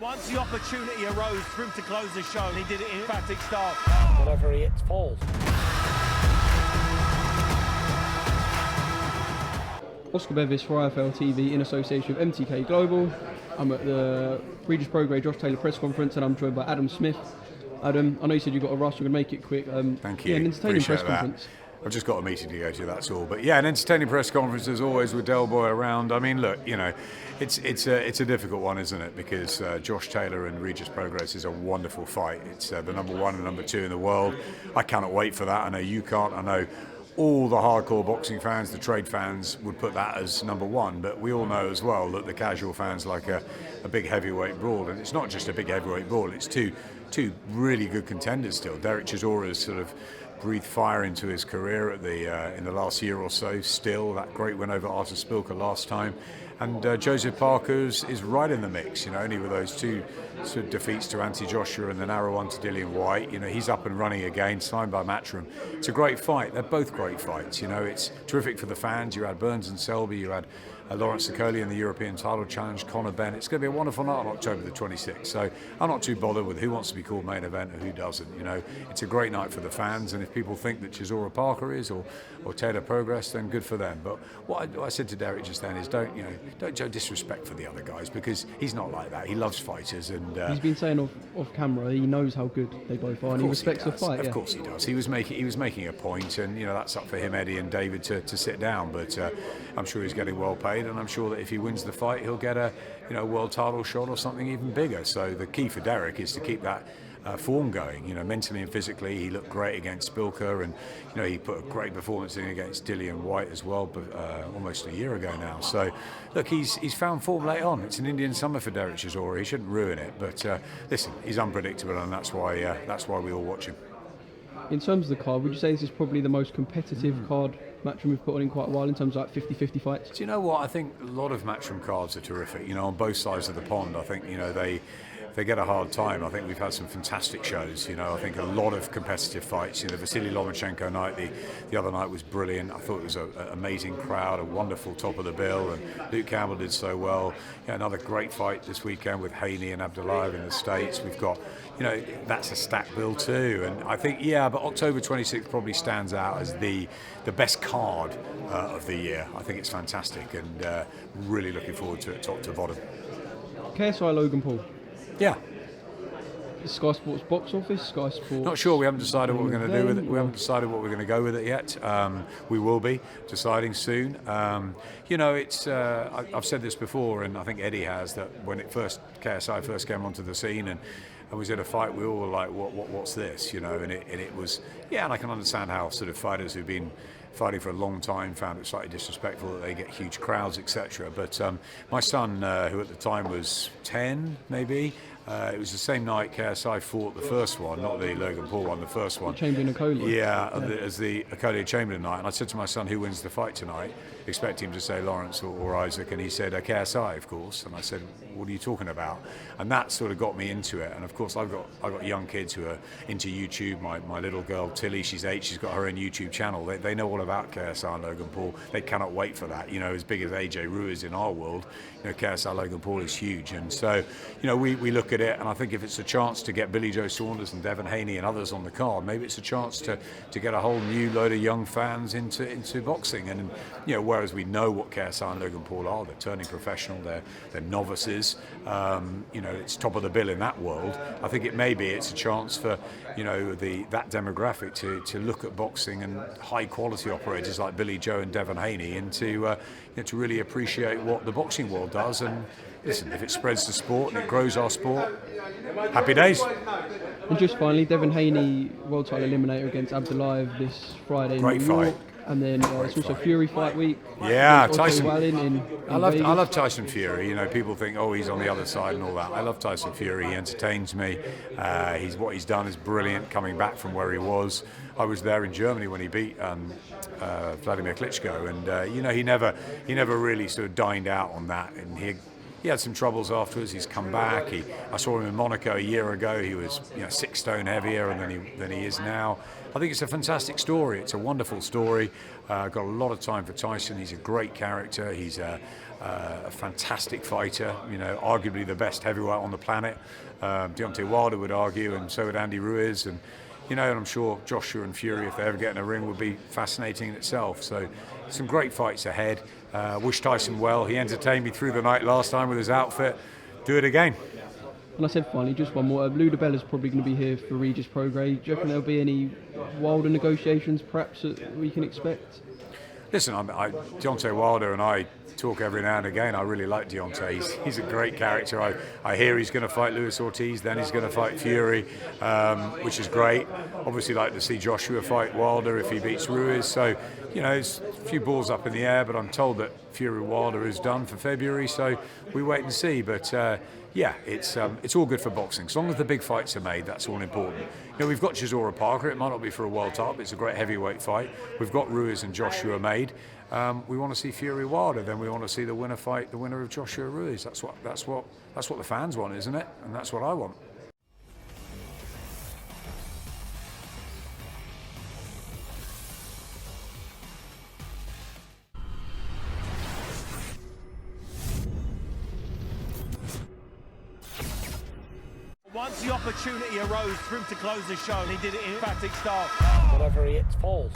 Once the opportunity arose for him to close the show, he did it in emphatic style. Whatever he hits falls. Oscar Bevis for IFL TV in association with MTK Global. I'm at the Regis Prograis Josh Taylor press conference and I'm joined by Adam Smith. Adam, I know you said you've got a rush, you're going to make it quick. Thank you. Yeah, an entertaining Appreciate press conference. I've just got a meeting to go to, that's all. But yeah, an entertaining press conference as always with Del Boy around. I mean, look, you know, it's a difficult one, isn't it? Because Josh Taylor and Regis Prograis is a wonderful fight. It's the number 1 and number 2 in the world. I cannot wait for that. I know you can't. I know all the hardcore boxing fans, the trade fans, would put that as number 1. But we all know as well that the casual fans like a big heavyweight brawl. And it's not just a big heavyweight brawl. It's two really good contenders still. Derek Chisora's sort of breathed fire into his career at in the last year or so. Still, that great win over Artur Spilka last time, and Joseph Parker's is right in the mix. You know, only with those 2 sort of defeats to Anthony Joshua and the narrow one to Dillian Whyte. You know, he's up and running again, signed by Matchroom. It's a great fight. They're both great fights. You know, it's terrific for the fans. You had Burns and Selby. You had Lawrence Okoli in the European title challenge, Conor Benn. It's going to be a wonderful night on October the 26th. So I'm not too bothered with who wants to be called main event or who doesn't. You know, it's a great night for the fans, and if people think that Chisora Parker is or Taylor Prograis, then good for them. But what I said to Derek just then is don't show disrespect for the other guys, because he's not like that. He loves fighters, and he's been saying off camera he knows how good they both are, and he respects the fight. Of course he does. He was making a point, and you know that's up for him, Eddie and David to sit down. But I'm sure he's getting well paid, and I'm sure that if he wins the fight, he'll get a world title shot or something even bigger. So the key for Derek is to keep that form going. You know, mentally and physically, he looked great against Spilka, and you know he put a great performance in against Dillian Whyte as well, but almost a year ago now. So look, he's found form late on. It's an Indian summer for Derek Chisora. He shouldn't ruin it, but listen, he's unpredictable, and that's why we all watch him. In terms of the card, would you say this is probably the most competitive card Matchroom we've put on in quite a while in terms of like 50-50 fights? Do you know what? I think a lot of Matchroom cards are terrific. You know, on both sides of the pond. I think they get a hard time. I think we've had some fantastic shows. You know, I think a lot of competitive fights. You know, the Vasily Lomachenko night, the other night was brilliant. I thought it was an amazing crowd, a wonderful top of the bill, and Luke Campbell did so well. Yeah, another great fight this weekend with Haney and Abdullayev in the States. We've got, you know, that's a stacked bill too. And I think, but October 26th probably stands out as the best card of the year. I think it's fantastic, and really looking forward to it top to bottom. KSI Logan Paul. Yeah. Sky Sports box office, Sky Sports. Not sure. We haven't decided what we're going to do with it. We haven't decided what we're going to go with it yet. We will be deciding soon. You know, it's. I've said this before, and I think Eddie has, that when KSI first came onto the scene and was in a fight, we all were like, what's this? You know, and it was. Yeah, and I can understand how sort of fighters who've been fighting for a long time found it slightly disrespectful that they get huge crowds, etc. But my son, who at the time was 10, maybe. It was the same night KSI fought the first one, not the Logan Paul one, the first one. Chamberlain Okoli. Yeah, as the Okoli Chamberlain night. And I said to my son, who wins the fight tonight? Expect him to say Lawrence or Isaac, and he said KSI, of course. And I said, what are you talking about? And that sort of got me into it. And of course, I've got young kids who are into YouTube. My little girl Tilly, she's 8. She's got her own YouTube channel. They know all about KSI and Logan Paul. They cannot wait for that. You know, as big as AJ Rue is in our world, you know, KSI Logan Paul is huge. And so, you know, we look at it, and I think if it's a chance to get Billy Joe Saunders and Devin Haney and others on the card, maybe it's a chance to get a whole new load of young fans into boxing. And you know, whereas we know what KSI and Logan Paul are, they're turning professional, they're novices. You know, it's top of the bill in that world. I think it's a chance for, you know, that demographic to look at boxing and high quality operators like Billy Joe and Devin Haney, and to really appreciate what the boxing world does. And listen, if it spreads the sport and it grows our sport, happy days. And just finally, Devin Haney world title eliminator against Abdullayev this Friday. Great in New York. fight. And then it's also Fury fight week. Yeah, Tyson. I love Tyson Fury. You know, people think, he's on the other side and all that. I love Tyson Fury. He entertains me. What he's done is brilliant. Coming back from where he was, I was there in Germany when he beat Vladimir Klitschko, and you know, he never really sort of dined out on that, and he had some troubles afterwards. He's come back. I saw him in Monaco a year ago. He was 6 stone heavier than he is now. I think it's a fantastic story. It's a wonderful story. Got a lot of time for Tyson. He's a great character. He's a fantastic fighter, you know, arguably the best heavyweight on the planet. Deontay Wilder would argue, and so would Andy Ruiz, and you know, and I'm sure Joshua and Fury, if they ever get in a ring, would be fascinating in itself. So some great fights ahead. Wish Tyson well. He entertained me through the night last time with his outfit. Do it again. And I said finally, just one more. Lou DiBella's probably going to be here for Regis Prograis. Do you reckon there'll be any Wilder negotiations perhaps that we can expect? Listen, Deontay Wilder and I talk every now and again. I really like Deontay. He's a great character. I hear he's going to fight Luis Ortiz, then he's going to fight Fury, which is great. Obviously like to see Joshua fight Wilder if he beats Ruiz. So, you know, it's a few balls up in the air, but I'm told that Fury Wilder is done for February, so we wait and see. But yeah, it's all good for boxing. As long as the big fights are made, that's all important. You know, we've got Chisora Parker. It might not be for a world title, but it's a great heavyweight fight. We've got Ruiz and Joshua made. We want to see Fury Wilder. Then we want to see the winner fight the winner of Joshua Ruiz. That's what the fans want, isn't it? And that's what I want. Once the opportunity arose for him to close the show, and he did it in emphatic style. Whatever he hits falls.